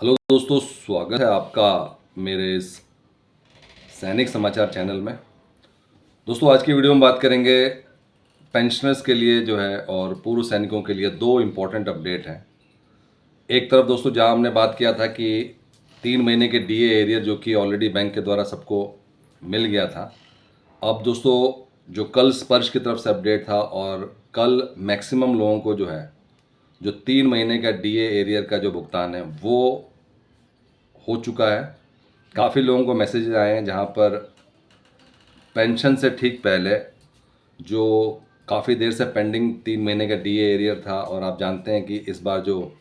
Hello दोस्तों, स्वागत है आपका मेरे इस सैनिक समाचार चैनल में। दोस्तों, आज की वीडियो में बात करेंगे पेंशनर्स के लिए जो है और पूर्व सैनिकों के लिए दो इम्पॉर्टेंट अपडेट हैं। एक तरफ दोस्तों, जहां हमने बात किया था कि 3 महीने के डीए एरियर जो कि ऑलरेडी बैंक के द्वारा सबको मिल गया था, अब दोस्तों जो कल स्पर्श की तरफ से अपडेट था और कल मैक्सिमम लोगों को जो है जो 3 महीने का डीए एरियर का जो भुगतान है वो हो चुका है। काफ़ी लोगों को मैसेज आए हैं जहां पर पेंशन से ठीक पहले जो काफ़ी देर से पेंडिंग 3 महीने का डीए एरियर था, और आप जानते हैं कि इस बार जो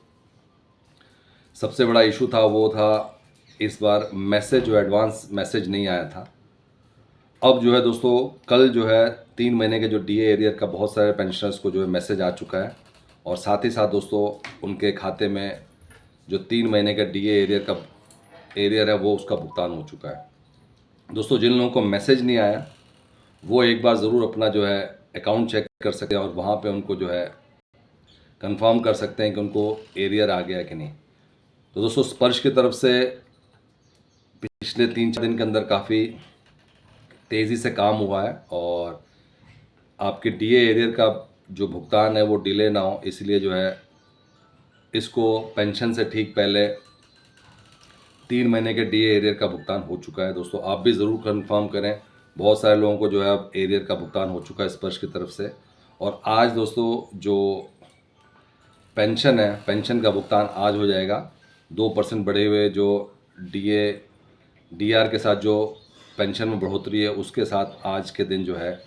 सबसे बड़ा इशू था वो था इस बार मैसेज जो एडवांस मैसेज नहीं आया था। अब जो है दोस्तों कल जो है 3 महीने के जो डीए एरियर का बहुत सारे पेंशनर्स को जो है मैसेज आ चुका है, और साथ ही साथ दोस्तों उनके खाते में जो 3 महीने का डीए एरियर है वो उसका भुगतान हो चुका है। दोस्तों, जिन लोगों को मैसेज नहीं आया वो एक बार ज़रूर अपना जो है अकाउंट चेक कर सकते हैं और वहाँ पे उनको जो है कंफर्म कर सकते हैं कि उनको एरियर आ गया कि नहीं। तो दोस्तों, स्पर्श की तरफ से पिछले 3-4 दिन के अंदर काफ़ी तेज़ी से काम हुआ है और आपके डीए एरियर का जो भुगतान है वो डिले ना हो, इसलिए जो है इसको पेंशन से ठीक पहले 3 महीने के डीए एरियर का भुगतान हो चुका है। दोस्तों, आप भी ज़रूर कंफर्म करें। बहुत सारे लोगों को जो है अब एरियर का भुगतान हो चुका है स्पर्श की तरफ से, और आज दोस्तों जो पेंशन है, पेंशन का भुगतान आज हो जाएगा। 2% बढ़े हुए जो डीआर के साथ जो पेंशन में बढ़ोतरी है उसके साथ आज के दिन जो है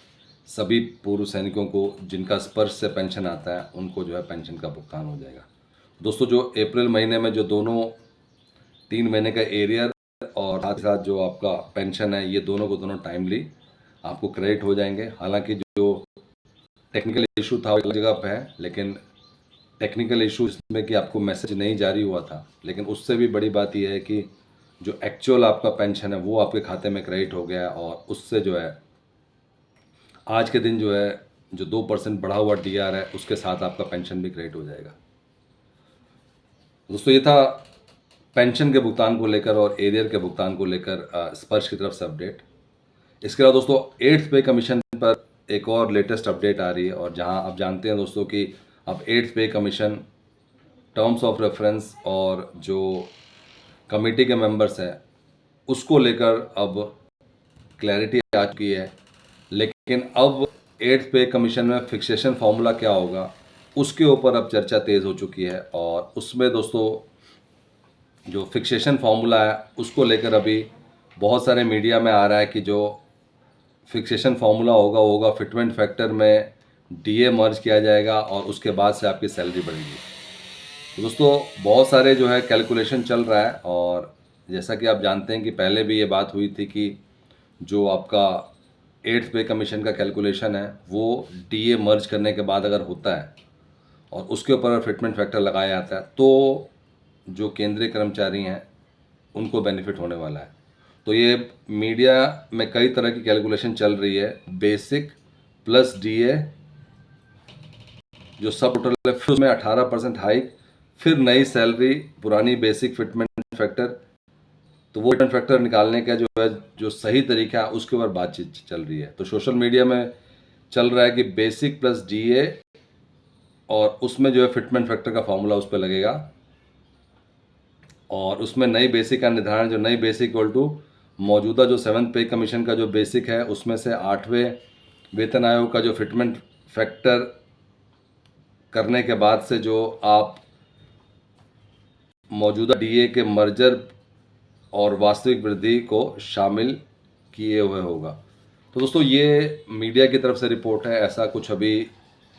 सभी पूर्व सैनिकों को जिनका स्पर्श से पेंशन आता है उनको जो है पेंशन का भुगतान हो जाएगा। दोस्तों, जो अप्रैल महीने में जो दोनों 3 महीने का एरियर और साथ ही साथ जो आपका पेंशन है, ये दोनों को दोनों टाइमली आपको क्रेडिट हो जाएंगे। हालांकि जो टेक्निकल इशू था वो एक जगह पे है, लेकिन टेक्निकल इशू इसमें कि आपको मैसेज नहीं जारी हुआ था, लेकिन उससे भी बड़ी बात यह है कि जो एक्चुअल आपका पेंशन है वो आपके खाते में क्रेडिट हो गया है, और उससे जो है आज के दिन जो है जो 2% बढ़ा हुआ डीआर है उसके साथ आपका पेंशन भी क्रेडिट हो जाएगा। दोस्तों, ये था पेंशन के भुगतान को लेकर और एरियर के भुगतान को लेकर स्पर्श की तरफ से अपडेट। इसके अलावा दोस्तों 8th पे कमीशन पर एक और लेटेस्ट अपडेट आ रही है, और जहां आप जानते हैं दोस्तों कि अब 8th पे कमीशन टर्म्स ऑफ रेफरेंस और जो कमेटी के मेंबर्स हैं उसको लेकर अब क्लैरिटी आ चुकी है। लेकिन अब 8th पे कमीशन में फिक्सेशन फार्मूला क्या होगा उसके ऊपर अब चर्चा तेज़ हो चुकी है, और उसमें दोस्तों जो फिक्सेशन फार्मूला है उसको लेकर अभी बहुत सारे मीडिया में आ रहा है कि जो फिक्सेशन फार्मूला होगा फिटमेंट फैक्टर में डीए मर्ज किया जाएगा और उसके बाद से आपकी सैलरी बढ़ेगी। तो दोस्तों बहुत सारे जो है कैलकुलेशन चल रहा है, और जैसा कि आप जानते हैं कि पहले भी ये बात हुई थी कि जो आपका 8th पे कमीशन का कैलकुलेशन है वो डीए मर्ज करने के बाद अगर होता है और उसके ऊपर फिटमेंट फैक्टर लगाया जाता है तो जो केंद्रीय कर्मचारी हैं उनको बेनिफिट होने वाला है। तो ये मीडिया में कई तरह की कैलकुलेशन चल रही है, बेसिक प्लस डीए जो सब टोटल है, फिर उसमें 18% हाइक, फिर नई सैलरी, पुरानी बेसिक फिटमेंट फैक्टर। तो वो फिटमेंट फैक्टर निकालने का जो है जो सही तरीका है उसके ऊपर बातचीत चल रही है। तो सोशल मीडिया में चल रहा है कि बेसिक प्लस डीए और उसमें जो है फिटमेंट फैक्टर का फॉर्मूला उस पर लगेगा, और उसमें नई बेसिक का निर्धारण, जो नई बेसिक इक्वल टू मौजूदा जो 7th पे कमीशन का जो बेसिक है उसमें से 8वें वेतन आयोग का जो फिटमेंट फैक्टर करने के बाद से जो आप मौजूदा डीए के मर्जर और वास्तविक वृद्धि को शामिल किए हुए होगा। तो दोस्तों ये मीडिया की तरफ से रिपोर्ट है, ऐसा कुछ अभी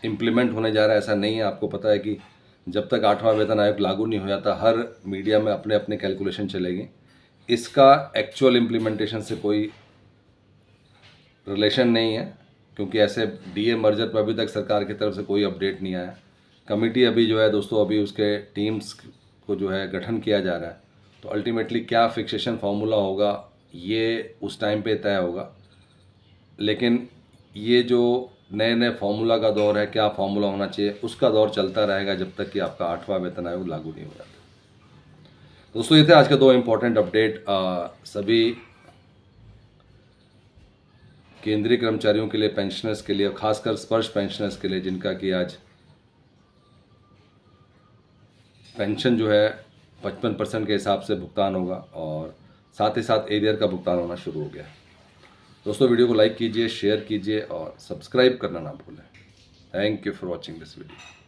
इम्प्लीमेंट होने जा रहा है ऐसा नहीं है। आपको पता है कि जब तक 8वां वेतन आयोग लागू नहीं हो जाता हर मीडिया में अपने अपने कैलकुलेशन चलेगी। इसका एक्चुअल इम्प्लीमेंटेशन से कोई रिलेशन नहीं है, क्योंकि ऐसे डीए मर्जर पर अभी तक सरकार की तरफ से कोई अपडेट नहीं आया। कमेटी अभी जो है दोस्तों अभी उसके टीम्स को जो है गठन किया जा रहा है, तो अल्टीमेटली क्या फिक्सेशन फार्मूला होगा ये उस टाइम पे तय होगा। लेकिन ये जो नए नए फार्मूला का दौर है, क्या फार्मूला होना चाहिए, उसका दौर चलता रहेगा जब तक कि आपका 8वां वेतन आयोग लागू नहीं हो जाता। दोस्तों ये थे आज के 2 इम्पोर्टेंट अपडेट सभी केंद्रीय कर्मचारियों के लिए, पेंशनर्स के लिए, खासकर स्पर्श पेंशनर्स के लिए, जिनका कि आज पेंशन जो है 55% के हिसाब से भुगतान होगा और साथ ही साथ एरियर का भुगतान होना शुरू हो गया। दोस्तों वीडियो को लाइक कीजिए, शेयर कीजिए और सब्सक्राइब करना ना भूलें। Thank you for watching this video.